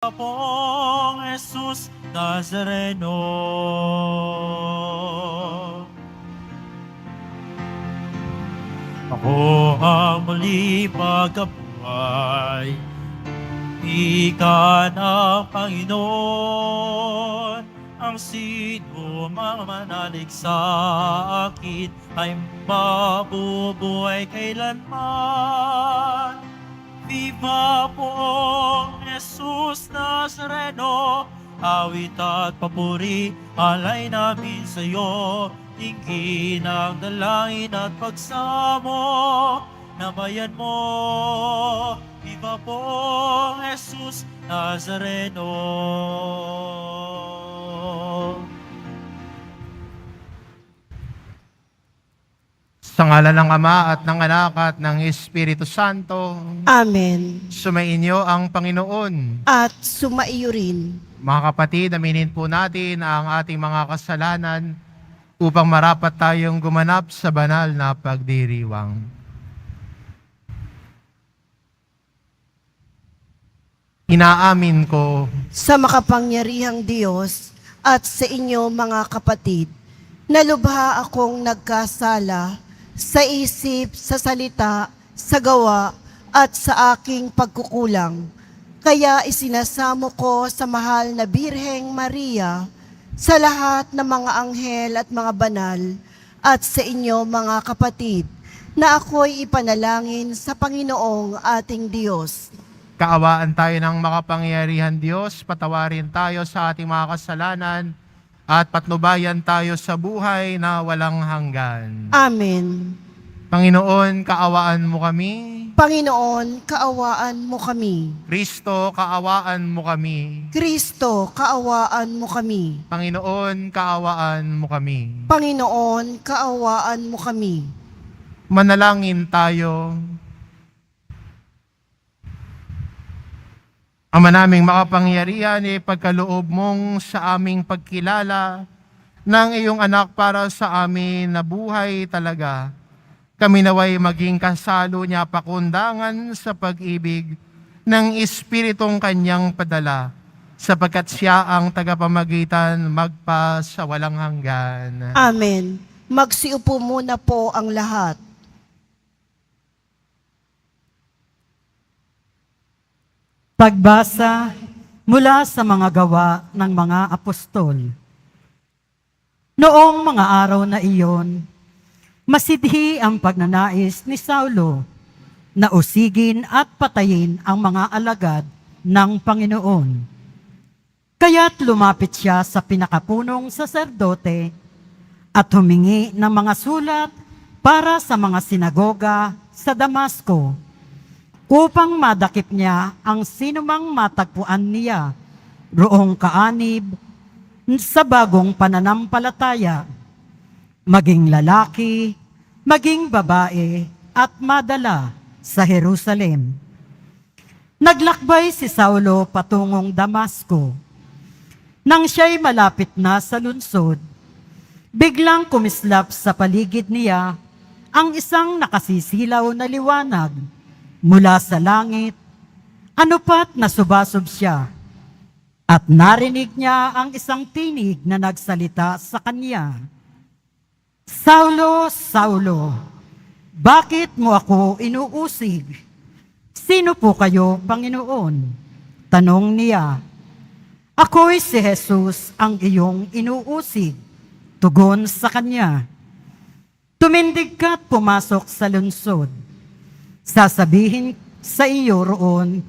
Pong Jesus Nazareno. Ako ang muli pagkabuhay, Ika ng Panginoon. Ang sino mang manalig sa akin ay mabubuhay kailanman. Viva pong Jesus Nazareno, awit at papuri, alay namin sa iyo. Tingin ang dalangin at pagsamo na bayan mo. Viva pong Jesus Nazareno. Sa ngalan ng Ama at ng Anak at ng Espiritu Santo, Amen. sumainyo ang Panginoon. At sumaiyo rin. Mga kapatid, aminin po natin ang ating mga kasalanan upang marapat tayong gumanap sa banal na pagdiriwang. Inaamin ko Sa makapangyarihang Diyos at sa inyo mga kapatid, na lubha akong nagkasala sa isip, sa salita, sa gawa, at sa aking pagkukulang. Kaya isinasamo ko sa mahal na Birheng Maria, sa lahat ng mga anghel at mga banal, at sa inyo mga kapatid, na ako'y ipanalangin sa Panginoong ating Diyos. kaawaan tayo ng makapangyarihan Diyos, patawarin tayo sa ating mga kasalanan, at patnubayan tayo sa buhay na walang hanggan. Amen. Panginoon, kaawaan mo kami. Panginoon, kaawaan mo kami. Kristo, kaawaan mo kami. Kristo, kaawaan mo kami. Panginoon, kaawaan mo kami. Panginoon, kaawaan mo kami. Manalangin tayo. Ama naming makapangyarihan, ipagkaloob mong sa aming pagkilala ng iyong anak para sa amin na buhay talaga. Kami naway maging kasalo niya pakundangan sa pag-ibig ng Espiritong kanyang padala, sapagkat siya ang tagapamagitan magpa sa walang hanggan. Amen. Magsiupo muna po ang lahat. Pagbasa mula sa mga gawa ng mga apostol. Noong mga araw na iyon, masidhi ang pagnanais ni Saulo na usigin at patayin ang mga alagad ng Panginoon. Kaya't lumapit siya sa pinakapunong saserdote at humingi ng mga sulat para sa mga sinagoga sa Damasco, upang madakip niya ang sinumang matagpuan niya roong kaanib sa bagong pananampalataya, maging lalaki, maging babae, at madala sa Jerusalem. Naglakbay si Saulo patungong Damasco. Nang siya'y malapit na sa lungsod, biglang kumislap sa paligid niya ang isang nakasisilaw na liwanag mula sa langit. Ano pat nasubasob siya, at narinig niya ang isang tinig na nagsalita sa kanya, "Saulo, Saulo, bakit mo ako inuusig? Sino po kayo, Panginoon?" Tanong niya. "Ako'y si Jesus ang iyong inuusig," tugon sa kanya. "Tumindig ka't pumasok sa lungsod. Sasabihin sa iyo roon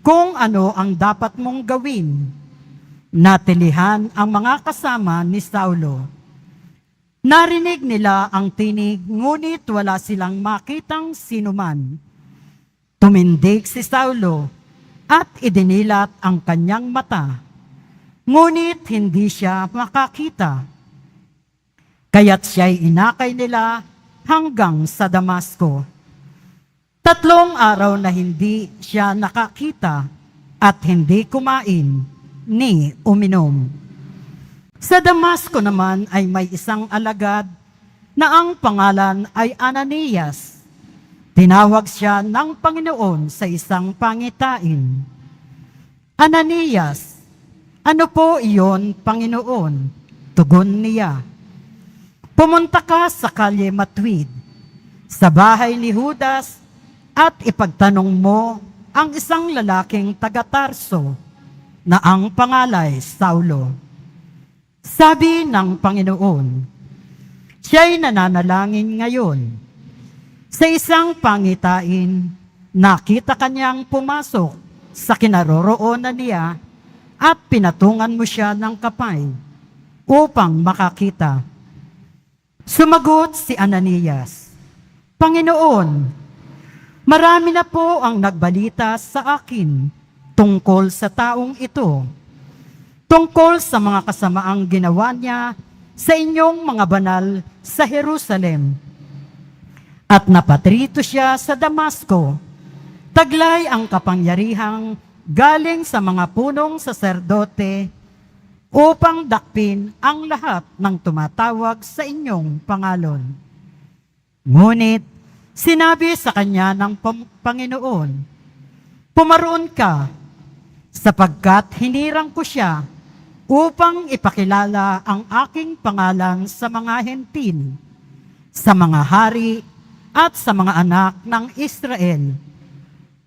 kung ano ang dapat mong gawin." Natilihan ang mga kasama ni Saulo. Narinig nila ang tinig, ngunit wala silang makitang sinuman. Tumindig si Saulo at idinilat ang kanyang mata, ngunit hindi siya makakita. Kaya't siya'y inakay nila hanggang sa Damasco. 3 araw na hindi siya nakakita at hindi kumain ni uminom. Sa Damasco naman ay may isang alagad na ang pangalan ay Ananias. Tinawag siya ng Panginoon sa isang pangitain. Ananias, ano po iyon, Panginoon? Tugon niya, pumunta ka sa kalye Matwid, sa bahay ni Judas, at ipagtanong mo ang isang lalaking taga-Tarso na ang pangalay Saulo. Sabi ng Panginoon, siya'y nananalangin ngayon. Sa isang pangitain, nakita kanyang pumasok sa kinaroroonan niya at pinatungan mo siya ng kapay upang makakita. Sumagot si Ananias, Panginoon, marami na po ang nagbalita sa akin tungkol sa taong ito, tungkol sa mga kasamaang ginawa niya sa inyong mga banal sa Jerusalem. At napatrito siya sa Damasco, taglay ang kapangyarihang galing sa mga punong saserdote upang dakpin ang lahat ng tumatawag sa inyong pangalan. Ngunit sinabi sa kanya ng Panginoon, pumaroon ka, sapagkat hinirang ko siya upang ipakilala ang aking pangalan sa mga hentil, sa mga hari at sa mga anak ng Israel.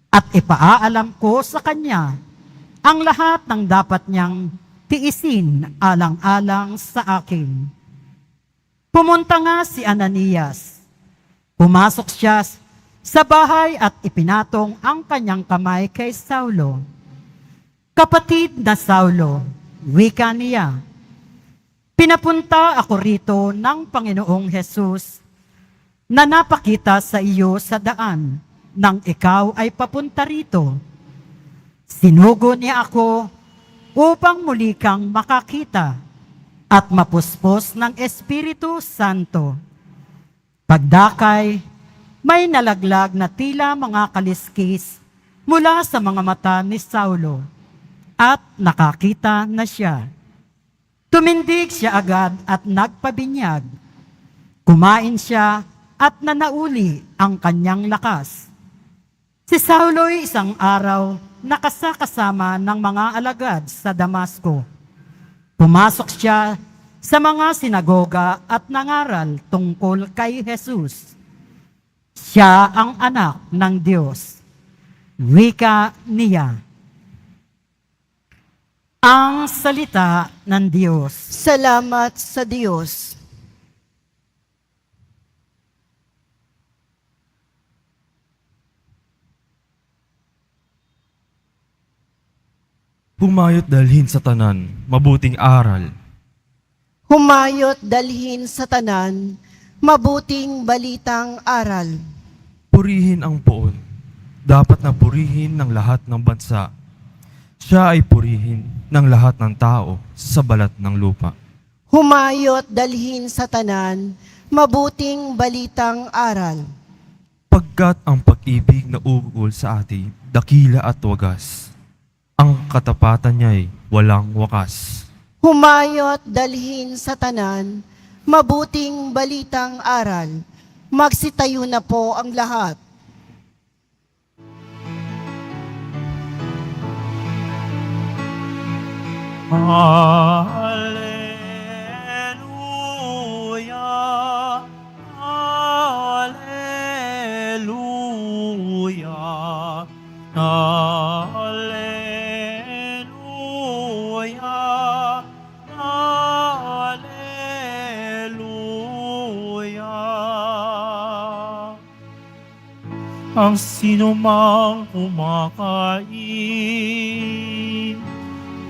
At ipaaalam ko sa kanya ang lahat ng dapat niyang tiisin alang-alang sa akin. Pumunta nga si Ananias. Pumasok siya sa bahay at ipinatong ang kanyang kamay kay Saulo. Kapatid na Saulo, wika niya, pinapunta ako rito ng Panginoong Hesus na napakita sa iyo sa daan nang ikaw ay papunta rito. Sinugo niya ako upang muli kang makakita at mapuspos ng Espiritu Santo. Pagdakay, may nalaglag na tila mga kaliskis mula sa mga mata ni Saulo at nakakita na siya. Tumindig siya agad at nagpabinyag. Kumain siya at nanauli ang kanyang lakas. Si Saulo'y isang araw nakasakasama ng mga alagad sa Damasco. Pumasok siya sa mga sinagoga at nangaral tungkol kay Jesus. Siya ang anak ng Diyos. Wika niya. Ang salita ng Diyos. Salamat sa Diyos. Humayot dalhin sa tanan, mabuting aral. Humayot dalhin sa tanan, mabuting balitang aral. Purihin ang poon. Dapat na purihin ng lahat ng bansa. Siya ay purihin ng lahat ng tao sa balat ng lupa. Humayot dalhin sa tanan, mabuting balitang aral. Pagkat ang pag-ibig na ugol sa atin, dakila at wagas. Ang katapatan niya'y walang wakas. Humayot dalhin sa tanan, mabuting balitang aral. Magsitayo na po ang lahat. Hallelujah, Hallelujah, Hallelujah, Hallelujah. Ang sinumang kumakain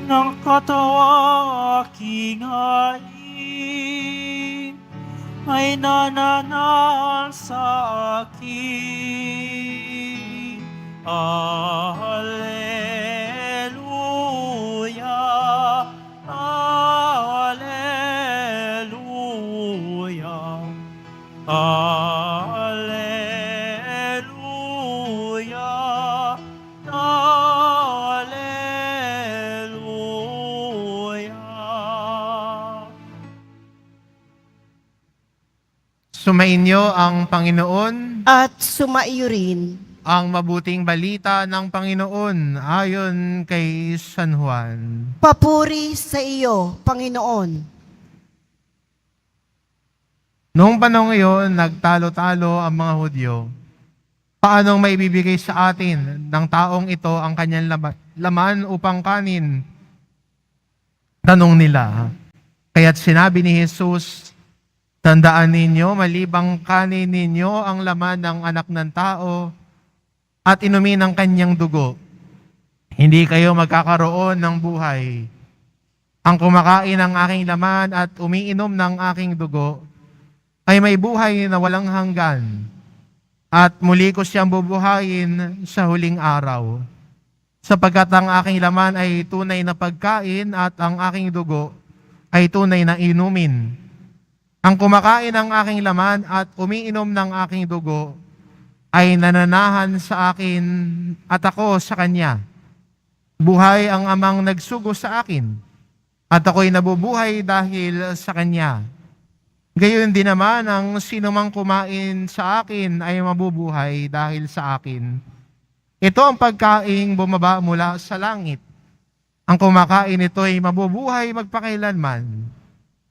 ng katawang aking hain ay nananal sa akin. Alleluia, Alleluia, Alleluia, Alleluia. Sumainyo ang Panginoon. At sumaiyo rin ang mabuting balita ng Panginoon ayon kay San Juan. Papuri sa iyo, Panginoon. Noong panahon iyon, nagtalo-talo ang mga Hudyo. Paanong maibibigay sa atin ng taong ito ang kanyang laman upang kanin? Tanong nila. Kaya't sinabi ni Jesus, tandaan ninyo, malibang kanin ninyo ang laman ng anak ng tao at inumin ang kanyang dugo. Hindi kayo magkakaroon ng buhay. Ang kumakain ng aking laman at umiinom ng aking dugo ay may buhay na walang hanggan at muli ko siyang bubuhayin sa huling araw. Sapagkat ang aking laman ay tunay na pagkain at ang aking dugo ay tunay na inumin. Ang kumakain ng aking laman at umiinom ng aking dugo ay nananahan sa akin at ako sa kanya. Buhay ang amang nagsugo sa akin at ako'y nabubuhay dahil sa kanya. Gayon din naman ang sinumang kumain sa akin ay mabubuhay dahil sa akin. Ito ang pagkaing bumaba mula sa langit. Ang kumakain ito ay mabubuhay magpakailanman.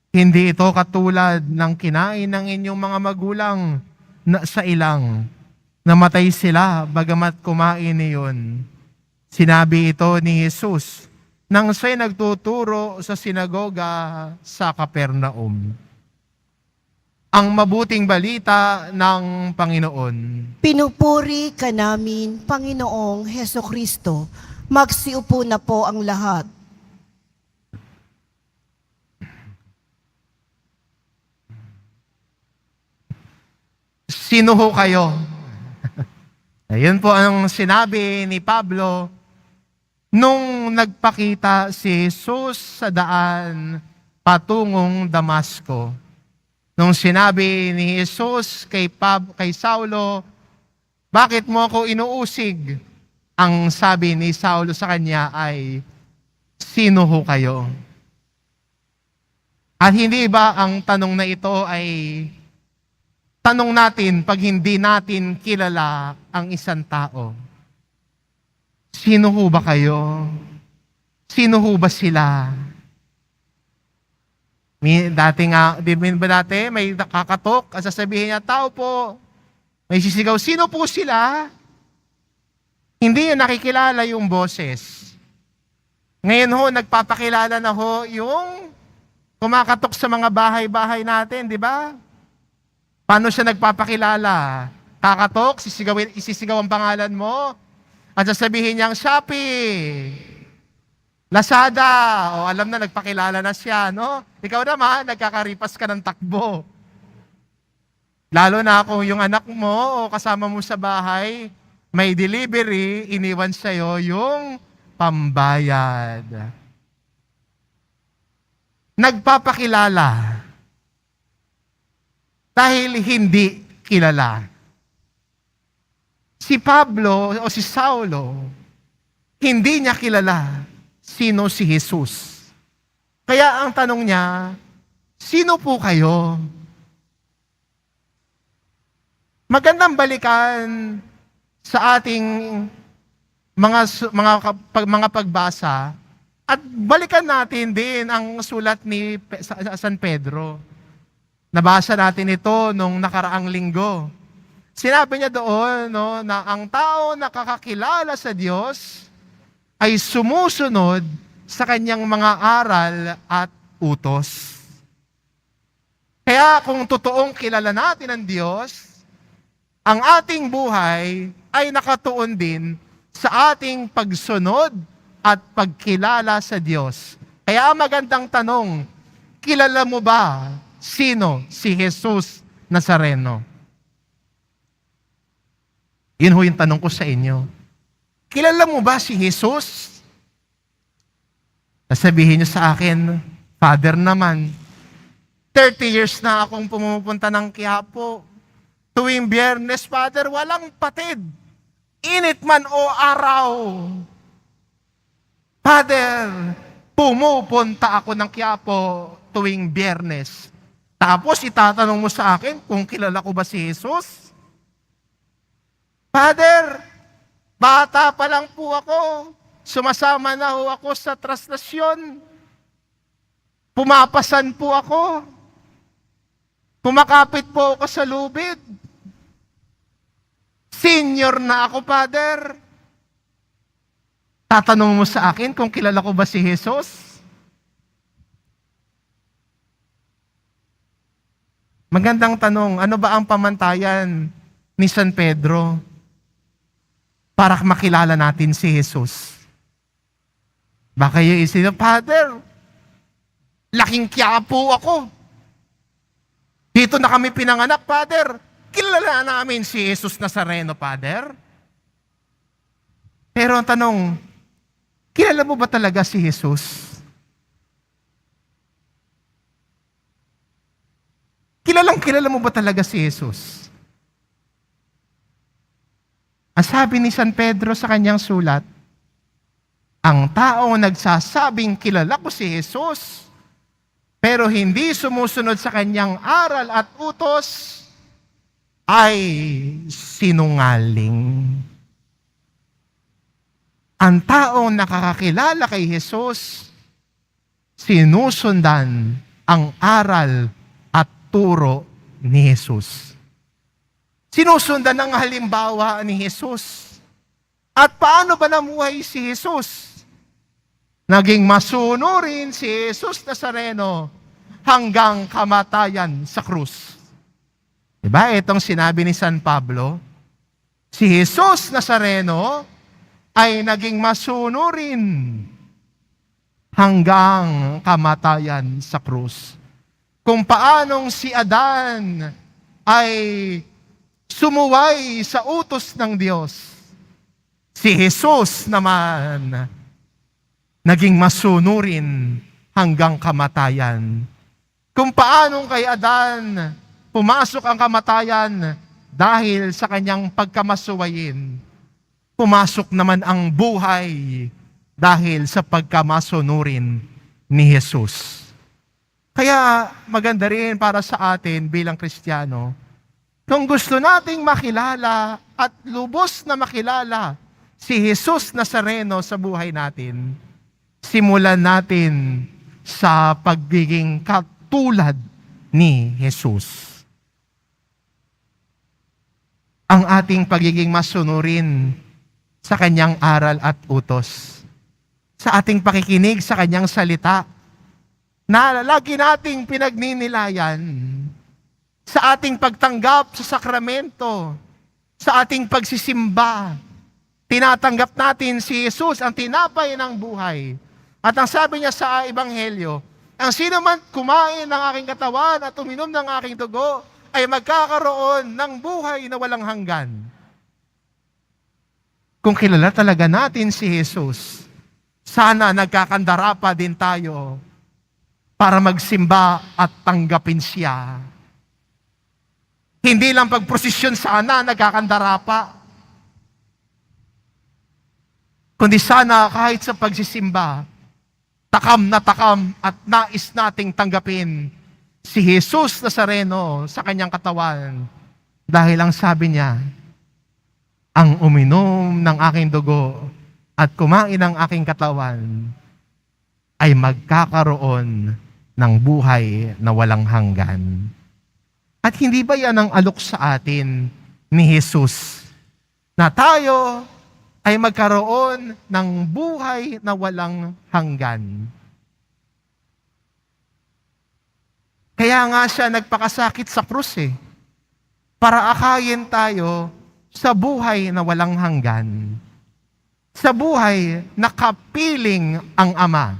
Hindi ito katulad ng kinain ng inyong mga magulang na sa ilang. Namatay sila bagamat kumain niyon. Sinabi ito ni Jesus nang siya'y nagtuturo sa sinagoga sa Capernaum. Ang mabuting balita ng Panginoon. Pinupuri ka namin, Panginoong Heso Kristo. Magsiupo na po ang lahat. Sino ho kayo? Ayun po ang sinabi ni Pablo nung nagpakita si Jesus sa daan patungong Damasco. Nung sinabi ni Jesus kay Saulo, bakit mo ako inuusig? Ang sabi ni Saulo sa kanya ay, sino ho kayo? At hindi ba ang tanong na ito ay tanong natin pag hindi natin kilala ang isang tao? Sino ho ba kayo? Sino ho ba sila? Dati nga, di ba dati, may nakakatok, at sasabihin niya, tao po. May sisigaw, sino po sila? Hindi niya nakikilala yung boses. Ngayon ho, nagpapakilala na ho yung kumakatok sa mga bahay-bahay natin, di ba? Paano siya nagpapakilala? Kakatok, isisigaw ang pangalan mo, at sasabihin niyang, Shopee, Lazada, o alam na, nagpakilala na siya, no? Ikaw naman, nagkakaripas ka ng takbo. Lalo na kung yung anak mo o kasama mo sa bahay, may delivery, iniwan sa'yo yung pambayad. Nagpapakilala dahil hindi kilala. Si Pablo o si Saulo, hindi niya kilala sino si Jesus. Kaya ang tanong niya, sino po kayo? Magandang balikan sa ating mga pagbasa at balikan natin din ang sulat ni San Pedro. Nabasa natin ito nung nakaraang linggo. Sinabi niya doon na ang tao nakakakilala sa Diyos ay sumusunod sa kanyang mga aral at utos. Kaya kung totoong kilala natin ang Diyos, ang ating buhay ay nakatuon din sa ating pagsunod at pagkilala sa Diyos. Kaya magandang tanong, kilala mo ba sino si Jesus Nazareno? Yun ho yung tanong ko sa inyo. Kilala mo ba si Jesus? Sasabihin niyo sa akin, Father naman, 30 years na akong pumupunta ng Quiapo. Tuwing Biyernes, Father, walang patid. Init man o araw. Father, pumupunta ako ng Quiapo tuwing Biyernes. Tapos itatanong mo sa akin kung kilala ko ba si Jesus? Father, bata pa lang po ako. Sumasama na ho ako sa traslasyon. Pumapasan po ako. Kumakapit po ako sa lubid. Senior na ako, Father. Tatanong mo sa akin kung kilala ko ba si Jesus? Magandang tanong, ano ba ang pamantayan ni San Pedro para makilala natin si Jesus? Baka yung isip, Father, laking Quiapo ako. Dito na kami pinanganak, Father. Kilala namin si Jesus Nazareno, Father. Pero ang tanong, kilala mo ba talaga si Jesus? Kilala mo ba talaga si Jesus? Ang sabi ni San Pedro sa kanyang sulat, ang taong nagsasabing kilala ko si Jesus, pero hindi sumusunod sa kanyang aral at utos, ay sinungaling. Ang taong nakakakilala kay Jesus, sinusundan ang aral at turo ni Jesus. Sinusundan ang halimbawa ni Jesus. At paano ba namuhay si Jesus? Naging masunurin si Jesus Nazareno hanggang kamatayan sa krus. Diba? Itong sinabi ni San Pablo, si Jesus Nazareno ay naging masunurin hanggang kamatayan sa krus. Kung paanong si Adan ay sumuway sa utos ng Diyos, si Jesus naman naging masunurin hanggang kamatayan. Kung paanong kay Adan pumasok ang kamatayan dahil sa kanyang pagkamasuwayin, pumasok naman ang buhay dahil sa pagkamasunurin ni Jesus. Kaya maganda rin para sa atin bilang Kristiyano, kung gusto nating makilala at lubos na makilala si Jesus Nazareno sa buhay natin, simulan natin sa pagiging katulad ni Jesus. Ang ating pagiging masunurin sa kanyang aral at utos, sa ating pakikinig sa kanyang salita, na lagi nating pinagninilayan, sa ating pagtanggap sa sakramento, sa ating pagsisimba, tinatanggap natin si Jesus, ang tinapay ng buhay. At ang sabi niya sa Ebanghelyo, ang sino man kumain ng aking katawan at uminom ng aking dugo, ay magkakaroon ng buhay na walang hanggan. Kung kilala talaga natin si Jesus, sana nagkakandara pa din tayo para magsimba at tanggapin siya. Hindi lang pagprosesyon sana nagkakandara pa, kundi sana kahit sa pagsisimba, takam at nais nating tanggapin si Jesus Nazareno sa kanyang katawan. Dahil ang sabi niya, ang uminom ng aking dugo at kumain ng aking katawan ay magkakaroon ng buhay na walang hanggan. At hindi ba yan ang alok sa atin ni Jesus? Na tayo ay magkaroon ng buhay na walang hanggan. Kaya nga siya nagpakasakit sa krus para akayin tayo sa buhay na walang hanggan. Sa buhay na kapiling ang Ama.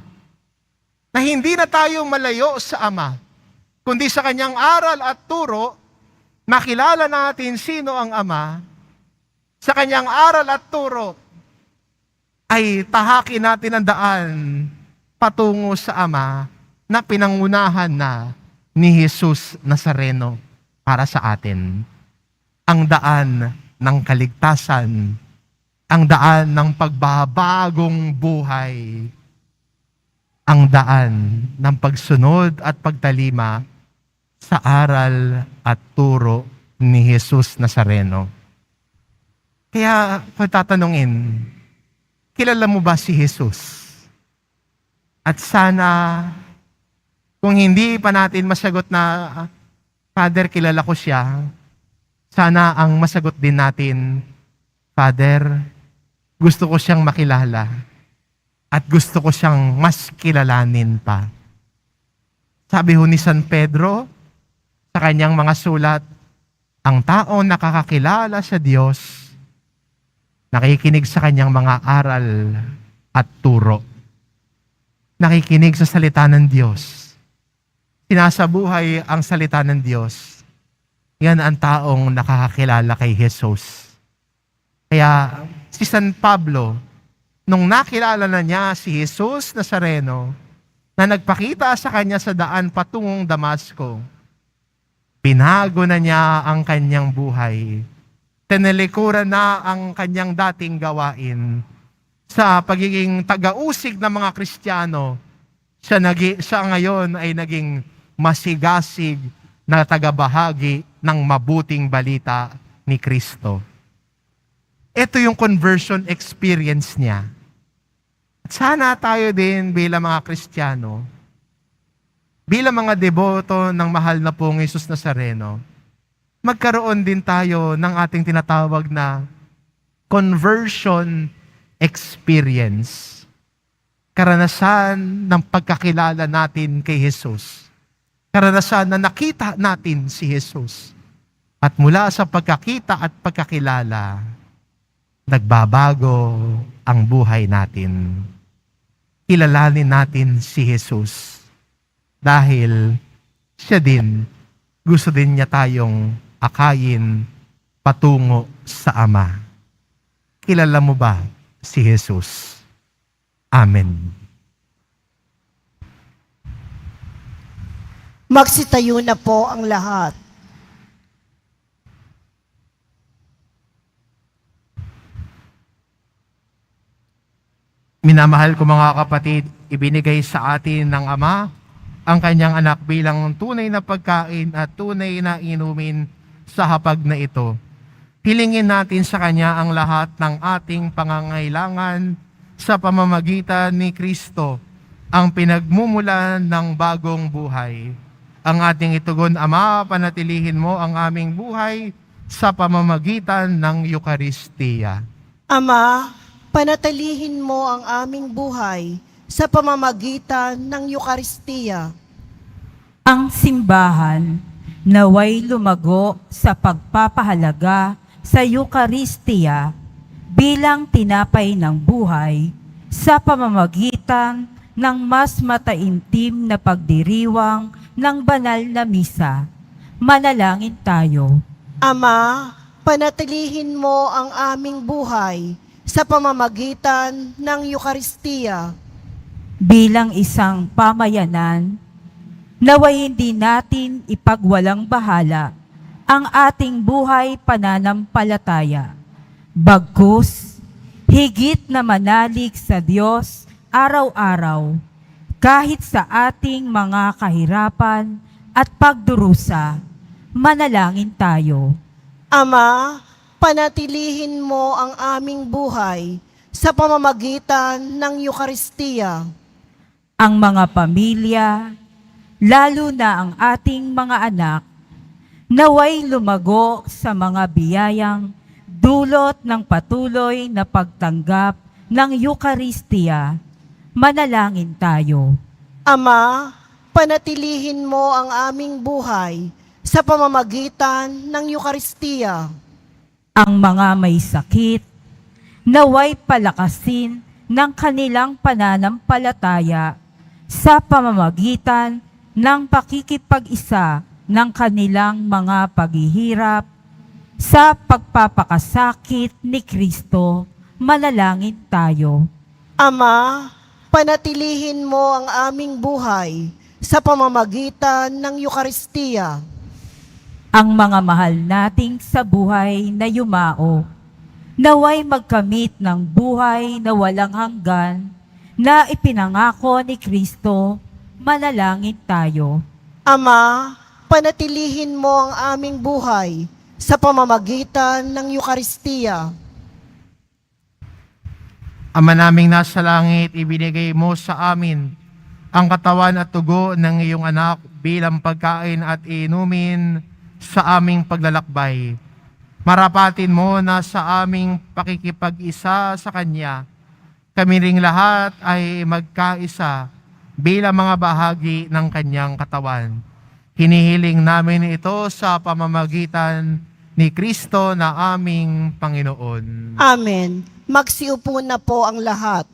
Na hindi na tayo malayo sa Ama, kundi sa kanyang aral at turo, makilala natin sino ang Ama. Sa kanyang aral at turo, ay tahakin natin ang daan patungo sa Ama na pinangunahan na ni Jesus Nazareno para sa atin. Ang daan ng kaligtasan, ang daan ng pagbabagong buhay, ang daan ng pagsunod at pagtalima sa aral at turo ni Jesus Nazareno. Kaya kung tatanungin, kilala mo ba si Jesus? At sana, kung hindi pa natin masagot na, Father, kilala ko siya, sana ang masagot din natin, Father, gusto ko siyang makilala at gusto ko siyang mas kilalanin pa. Sabi ho ni San Pedro sa kanyang mga sulat, ang tao nakakakilala sa Diyos, nakikinig sa kanyang mga aral at turo. Nakikinig sa salita ng Diyos. Sinasabuhay ang salita ng Diyos. Yan ang taong nakakakilala kay Jesus. Kaya si San Pablo, nung nakilala na niya si Jesus Nazareno, na nagpakita sa kanya sa daan patungong Damasco, pinago na niya ang kanyang buhay. Tinalikuran na ang kanyang dating gawain. Sa pagiging taga-usig ng mga Kristiyano, siya ngayon ay naging masigasig na tagabahagi ng mabuting balita ni Kristo. Ito yung conversion experience niya. At sana tayo din bilang mga Kristiyano, bilang mga deboto ng mahal na pong Jesus Nazareno, magkaroon din tayo ng ating tinatawag na conversion experience. Karanasan ng pagkakilala natin kay Jesus. Karanasan na nakita natin si Jesus. At mula sa pagkakita at pagkakilala, nagbabago ang buhay natin. Kilalanin natin si Jesus dahil siya din, gusto din niya tayong akayin patungo sa Ama. Kilala mo ba si Jesus? Amen. Magsitayo na po ang lahat. Minamahal ko mga kapatid, ibinigay sa atin ng Ama ang kanyang anak bilang tunay na pagkain at tunay na inumin sa hapag na ito. Hilingin natin sa kanya ang lahat ng ating pangangailangan sa pamamagitan ni Kristo, ang pinagmumulan ng bagong buhay. Ang ating itugon, Ama, panatilihin mo ang aming buhay sa pamamagitan ng Eucharistia. Ama, panatilihin mo ang aming buhay sa pamamagitan ng Eucharistia. Ang simbahan naway lumago sa pagpapahalaga sa Eucharistia bilang tinapay ng buhay sa pamamagitan ng mas mataimtim na pagdiriwang ng banal na misa. Manalangin tayo. Ama, panatilihin mo ang aming buhay sa pamamagitan ng Eucharistia. Bilang isang pamayanan, naway hindi natin ipagwalang bahala ang ating buhay pananampalataya. Bagkus, higit na manalig sa Diyos araw-araw, kahit sa ating mga kahirapan at pagdurusa. Manalangin tayo. Ama, panatilihin mo ang aming buhay sa pamamagitan ng Eucharistia. Ang mga pamilya, lalo na ang ating mga anak, naway lumago sa mga biyayang dulot ng patuloy na pagtanggap ng Eucharistia. Manalangin tayo. Ama, panatilihin mo ang aming buhay sa pamamagitan ng Eucharistia. Ang mga may sakit, naway palakasin ng kanilang pananampalataya sa pamamagitan ng pakikipag-isa ng kanilang mga paghihirap sa pagpapakasakit ni Kristo. Manalangin tayo. Ama, panatilihin mo ang aming buhay sa pamamagitan ng Eucharistia. Ang mga mahal nating sa buhay na yumao, naway magkamit ng buhay na walang hanggan na ipinangako ni Kristo. Manalangin tayo. Ama, panatilihin mo ang aming buhay sa pamamagitan ng Eucharistia. Ama naming nasa langit, ibinigay mo sa amin ang katawan at dugo ng iyong anak bilang pagkain at inumin sa aming paglalakbay. Marapatin mo na sa aming pakikipag-isa sa Kanya, kami ring lahat ay magkaisa bilang mga bahagi ng Kanyang katawan. Hinihiling namin ito sa pamamagitan ni Kristo na aming Panginoon. Amen. Magsiupo na po ang lahat.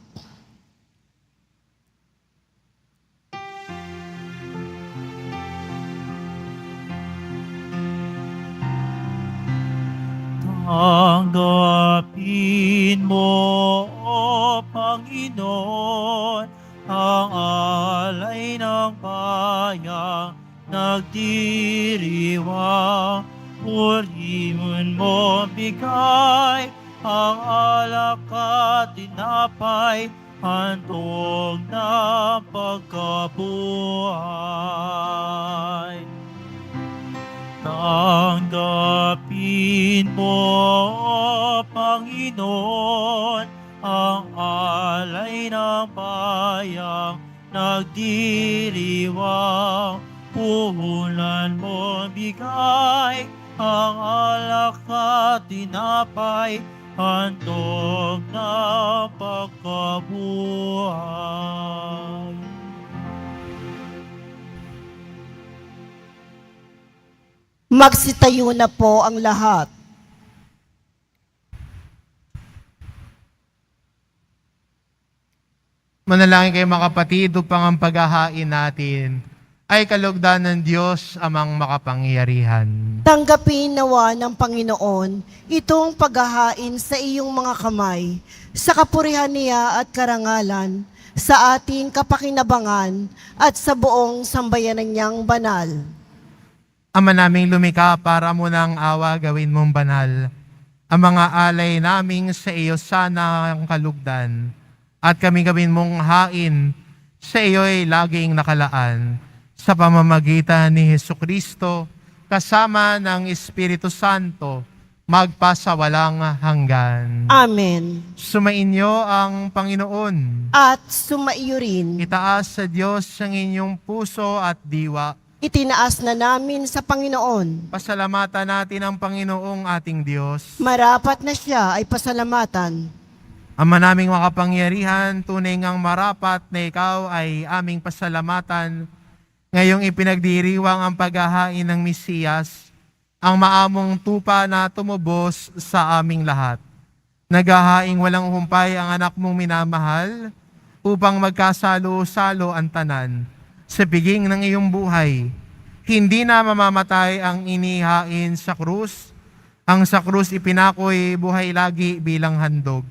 Tanggapin mo, O Panginoon, ang alay ng bayang nagdiriwang. Purihin mo bigay ang alak at tinapay, handog na pagkabuhay. Tanggapin mo, O Panginoon, ang alay ng bayang nagdiriwang. Puhunan mo bigay ang alak at tinapay, handog na pagkabuhay. Magsitayo na po ang lahat. Manalangin kayo mga kapatid upang ang paghahain natin ay kalugdan ng Diyos amang makapangyarihan. Tanggapin nawa ng Panginoon itong paghahain sa iyong mga kamay, sa kapurihan niya at karangalan, sa ating kapakinabangan at sa buong sambayanan niyang banal. Ama naming lumikha, para mo ng awa gawin mong banal ang mga alay naming sa iyo sana ang kalugdan, at kami gawin mong hain sa iyo'y laging nakalaan, sa pamamagitan ni Hesukristo, kasama ng Espiritu Santo, magpasawalang hanggan. Amen. Sumainyo ang Panginoon. At sumaiyo rin, Itaas sa Diyos ang inyong puso at diwa. itinaas na namin sa Panginoon. Pasalamatan natin ang Panginoong ating Diyos. Marapat na siya ay pasalamatan. Ama naming makapangyarihan, tunay ngang marapat na ikaw ay aming pasalamatan. Ngayong ipinagdiriwang ang paghahain ng Mesiyas, ang maamong tupa na tumubos sa aming lahat. Naghahaing walang humpay ang anak mong minamahal, upang magkasalo-salo ang tanan sa biging ng iyong buhay. Hindi na mamamatay ang inihain sa krus. Ang sa krus ipinakoy buhay lagi bilang handog.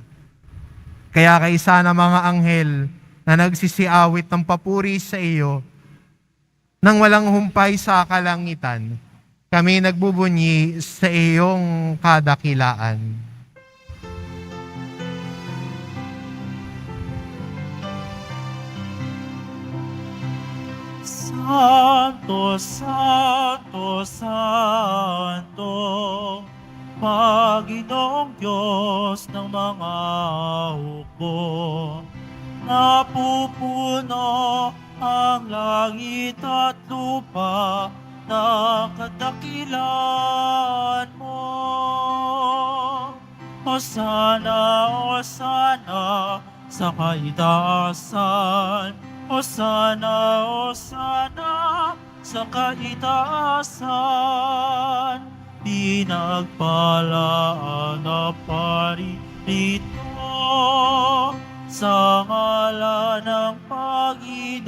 Kaya kaisa na mga anghel na nagsisiawit ng papuri sa iyo, nang walang humpay sa kalangitan, kami nagbubunyi sa iyong kadakilaan. Santo, Santo, Santo, Panginoong Diyos ng mga hukbo, napupuno ang langit at lupa ng kadakilaan mo. Hosana, Hosana sa kaitaasan, Hosana, Hosana sa kaitaasan. Pinagpalaan na paririto sa ngalan ng Panginoon.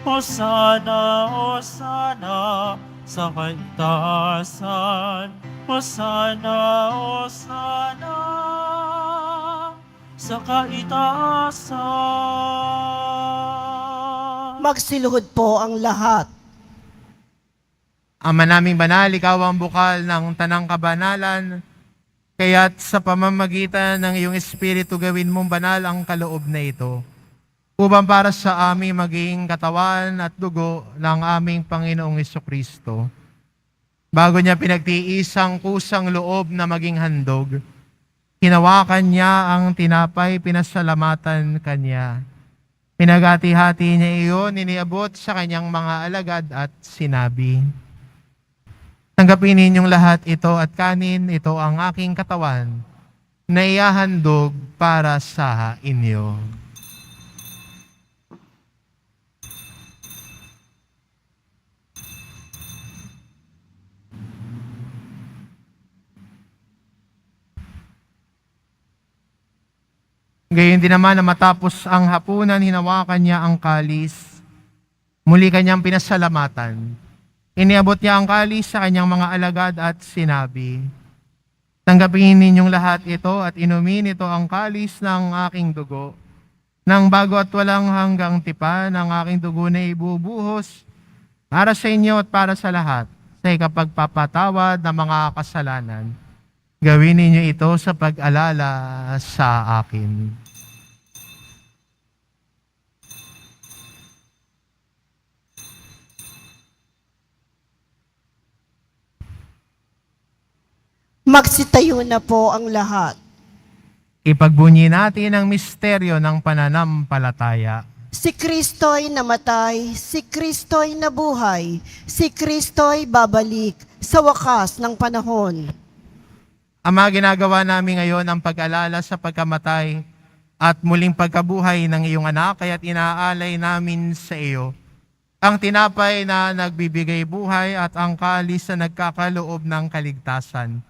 Hosana, Hosana sa kaitaasan, Hosana, Hosana sa kaitaasan. Magsiluhod po ang lahat. Ama naming banal, ikaw ang bukal ng tanang kabanalan, kaya't sa pamamagitan ng iyong Espiritu gawin mong banal ang kaloob na ito, upang para sa aming maging katawan at dugo ng aming Panginoong Hesukristo. Bago niya pinagtiis ang kusang loob na maging handog, Hinawakan niya ang tinapay, pinasalamatan kanya. Pinagati-hati niya iyon, iniabot sa kanyang mga alagad at sinabi, "Tanggapin ninyong lahat ito at kanin, ito ang aking katawan na ihahandog para sa inyo." Gayon din naman na matapos ang hapunan, hinawakan niya ang kalis. Muli kanyang pinasalamatan. Iniabot niya ang kalis sa kanyang mga alagad at sinabi, "Tanggapin ninyong lahat ito at inumin ito ang kalis ng aking dugo. Nang bago at walang hanggang tipan, ang aking dugo na ibubuhos para sa inyo at para sa lahat sa ikapagpapatawad ng mga kasalanan. Gawin ninyo ito sa pag-alala sa akin." Magsitayo na po ang lahat. Ipagbunyi natin ang misteryo ng pananampalataya. Si Kristo'y namatay, si Kristo'y nabuhay, si Kristo'y babalik sa wakas ng panahon. Ama, ginagawa namin ngayon ang pag-alala sa pagkamatay at muling pagkabuhay ng iyong anak, kaya't inaalay namin sa iyo ang tinapay na nagbibigay buhay at ang kalis na nagkakaloob ng kaligtasan.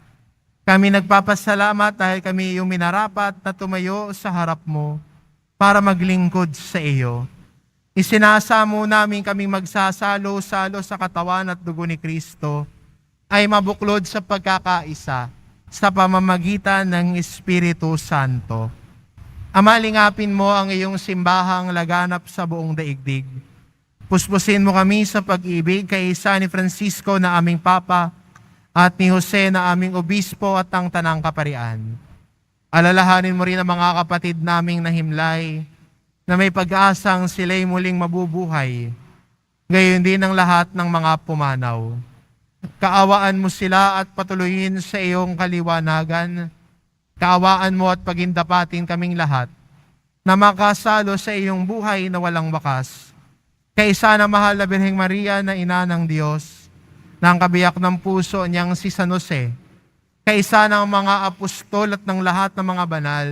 Kami nagpapasalamat dahil kami iyong minarapat na tumayo sa harap mo para maglingkod sa iyo. Isinasamo namin kaming magsasalo-salo sa katawan at dugo ni Kristo ay mabuklod sa pagkakaisa sa pamamagitan ng Espiritu Santo. Ama, lingapin mo ang iyong simbahang laganap sa buong daigdig. Puspusin mo kami sa pag-ibig kay San Francisco na aming Papa at ni Jose na aming Obispo at ang Tanang Kaparian. Alalahanin mo rin ang mga kapatid naming nahimlay na may pag-asang sila'y muling mabubuhay. Gayon din ang lahat ng mga pumanaw. Kaawaan mo sila at patuloyin sa iyong kaliwanagan. Kaawaan mo at pagindapatin kaming lahat na makasalo sa iyong buhay na walang wakas. Kaisa na mahal na Birheng Maria na ina ng Diyos, ng kabiyak ng puso niyang si San Jose, kaisa ng mga apostol at ng lahat ng mga banal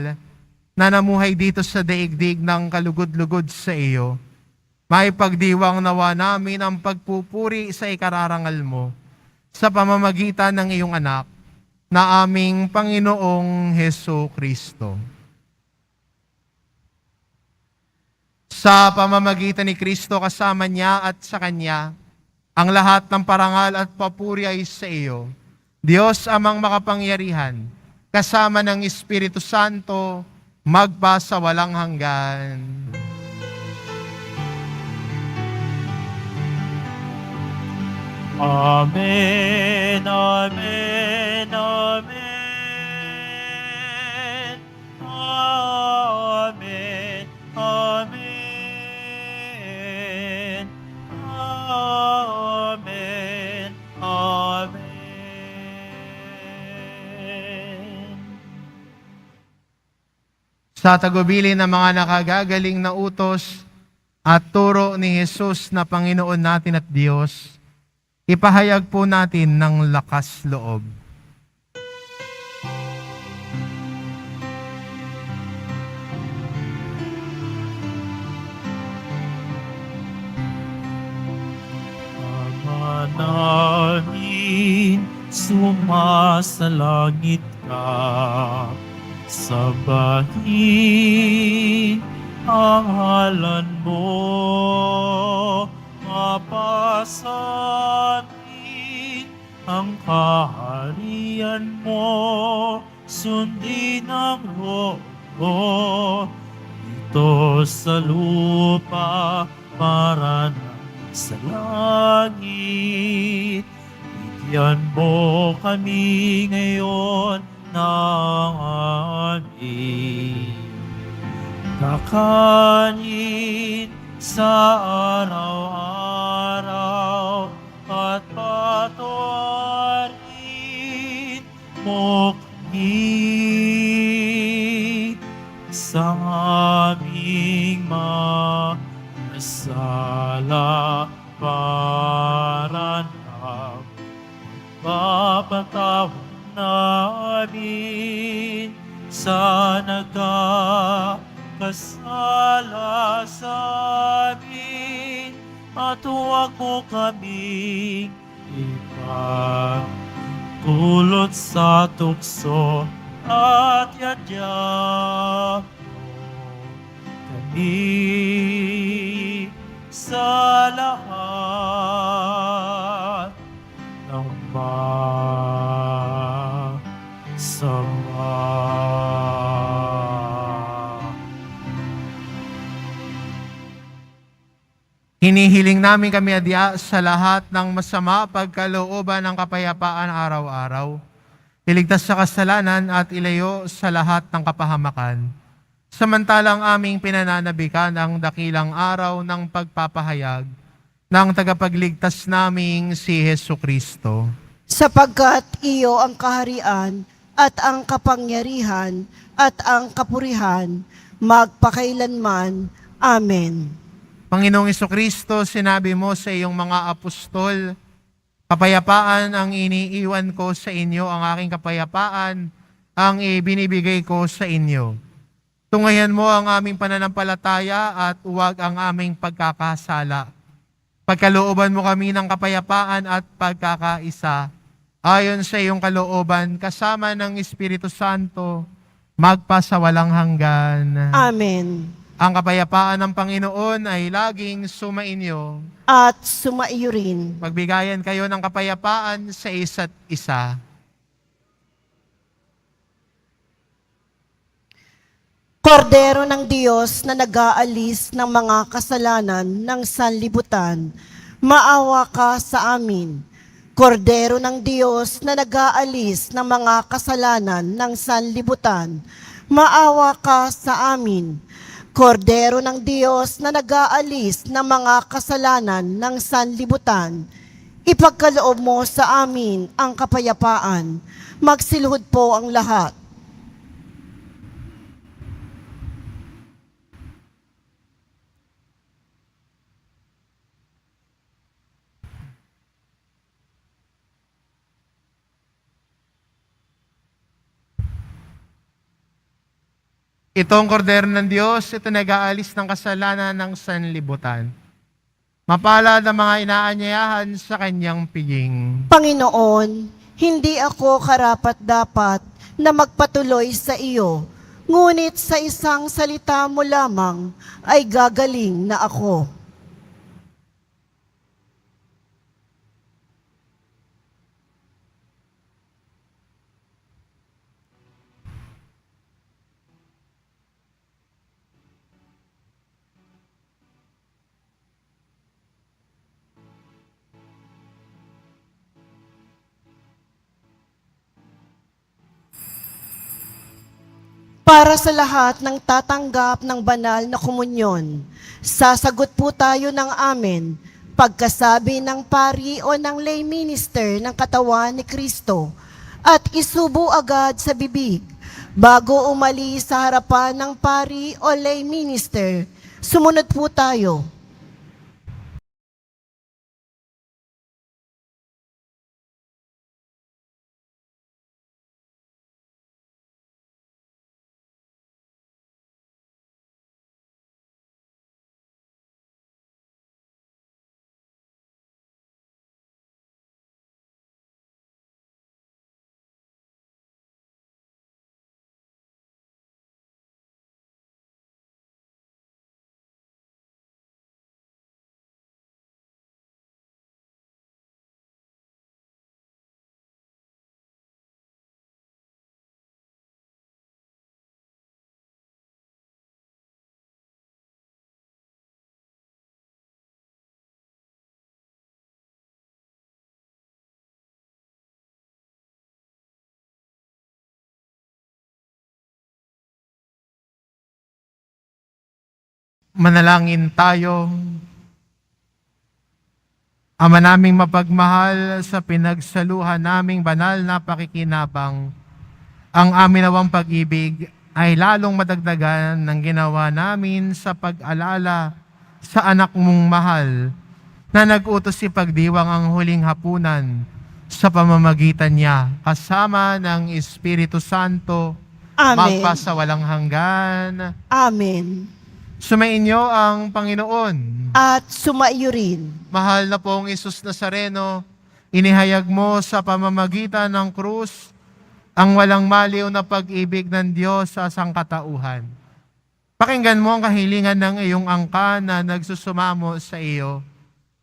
na namuhay dito sa daigdig ng kalugod-lugod sa iyo, maipagdiwang nawa namin ang pagpupuri sa ikararangal mo sa pamamagitan ng iyong anak na aming Panginoong Heso Kristo. Sa pamamagitan ni Kristo, kasama niya at sa Kanya, ang lahat ng parangal at papuri ay sa iyo, Diyos amang makapangyarihan, kasama ng Espiritu Santo, magpa sa walang hanggan. Amen, amen, amen. Amen, amen. Amen, amen. Sa tagubilin ng mga nakagagaling na utos at turo ni Jesus na Panginoon natin at Diyos, ipahayag po natin ng lakas loob. Ama namin, sumasalangit ka, sambahin ang ngalan mo, mapasanin ang kaharian mo, sundin ang loob dito sa lupa para na sa langit. Bigyan mo kami ngayon ng aming kakanin sa araw-araw at patawarin mo kami sala para na papatawad namin sa nagkakasala sa amin, at huwag mo kaming ipagkulot sa tukso at yadya mo kami sa lahat ng masama. Hinihiling namin kami adya sa lahat ng masama pagkalooban ng kapayapaan araw-araw. Iligtas sa kasalanan at ilayo sa lahat ng kapahamakan. Samantalang aming pinananabikan ang dakilang araw ng pagpapahayag ng tagapagligtas naming si Hesu Kristo. Sapagkat iyo ang kaharian at ang kapangyarihan at ang kapurihan magpakailanman. Amen. Panginoong Kristo, sinabi mo sa iyong mga apostol, kapayapaan ang iniiwan ko sa inyo, ang aking kapayapaan ang ibinibigay ko sa inyo. Tungayan mo ang aming pananampalataya at huwag ang aming pagkakasala. Pagkalooban mo kami ng kapayapaan at pagkakaisa, ayon sa iyong kalooban, kasama ng Espiritu Santo, magpasawalang hanggan. Amen. Ang kapayapaan ng Panginoon ay laging sumainyo. At sumaiyo rin. Magbigayan kayo ng kapayapaan sa isa't isa. Kordero ng Diyos na nag-aalis ng mga kasalanan ng sanlibutan, maawa ka sa amin. Kordero ng Diyos na nag-aalis ng mga kasalanan ng sanlibutan, maawa ka sa amin. Kordero ng Diyos na nag-aalis ng mga kasalanan ng sanlibutan, ipagkaloob mo sa amin ang kapayapaan. Magsilhod po ang lahat. Itong kordero ng Diyos, ito nag-aalis ng kasalanan ng sanlibutan. Mapalad ang mga inaanyayahan sa kanyang piging. Panginoon, hindi ako karapat-dapat na magpatuloy sa iyo, ngunit sa isang salita mo lamang ay gagaling na ako. Para sa lahat ng tatanggap ng banal na komunyon, sasagot po tayo ng amen pagkasabi ng pari o ng lay minister ng katawan ni Kristo at isubo agad sa bibig bago umalis sa harapan ng pari o lay minister. Sumunod po tayo. Manalangin tayo. Ama naming mapagmahal, sa pinagsaluhan naming banal na pakikinabang, ang amin nawang pag-ibig ay lalong madagdagan ng ginawa namin sa pag-alala sa anak mong mahal na nag-utos si pagdiwang ang huling hapunan sa pamamagitan niya kasama ng Espiritu Santo Amen. magpasawalang hanggan. Amen. Sumainyo ang Panginoon. At sumaiyo rin. Mahal na pong Isus Nazareno, inihayag mo sa pamamagitan ng krus ang walang maliw na pag-ibig ng Diyos sa sangkatauhan. Pakinggan mo ang kahilingan ng iyong angka na nagsusumamo sa iyo.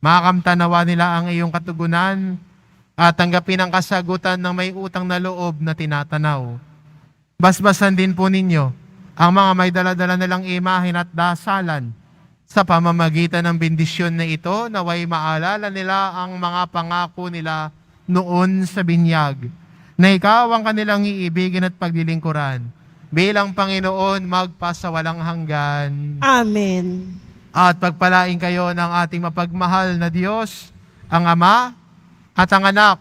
Makakamtanawa nila ang iyong katugunan at tanggapin ang kasagutan ng may utang na loob na tinatanaw. Basbasan din po ninyo ang mga may daladala nilang imahin at dasalan sa pamamagitan ng bendisyon na ito, naway maalala nila ang mga pangako nila noon sa binyag, na ikaw ang kanilang iibigin at paglilingkuran bilang Panginoon magpasawalang hanggan. Amen. At pagpalain kayo ng ating mapagmahal na Diyos, ang Ama at ang Anak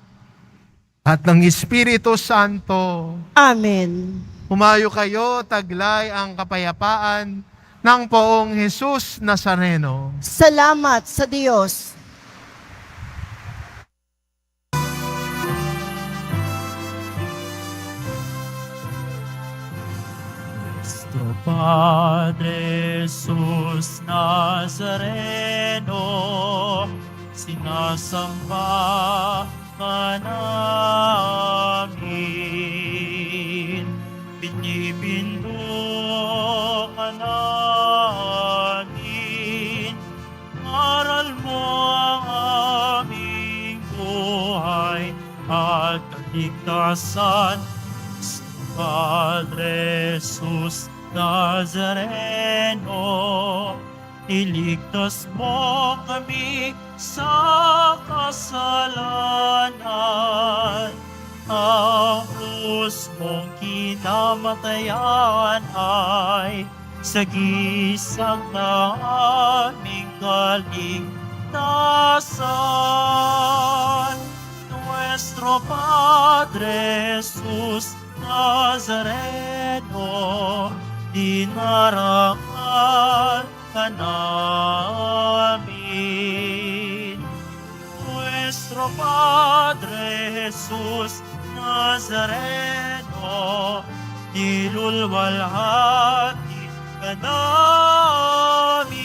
at ng Espiritu Santo. Amen. Humayo kayo, taglay ang kapayapaan ng Poong Jesus Nazareno. Salamat sa Diyos. Nuestro Padre Jesus Nazareno, sinasamba ka namin, binibindo ka namin, aral mo ang aming buhay at kaligtasan. Padre Jesus Nazareno, iligtas mo kami sa kasalanan. Ang krus mong kinamatayan ay sagisag na aming kaligtasan. Nuestro Padre Jesus Nazareno, dinarangal ka namin. Nuestro Padre Jesus Nazareno, nilulwalhati ka namin.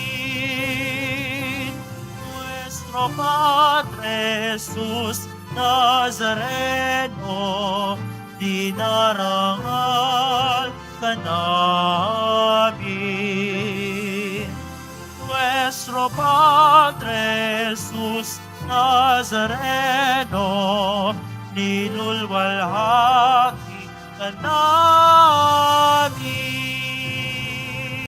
Nuestro Padre Jesus Nazareno, dinarangal ka namin. Nuestro Padre Jesus Nazareno, nilulwalhati ka namin.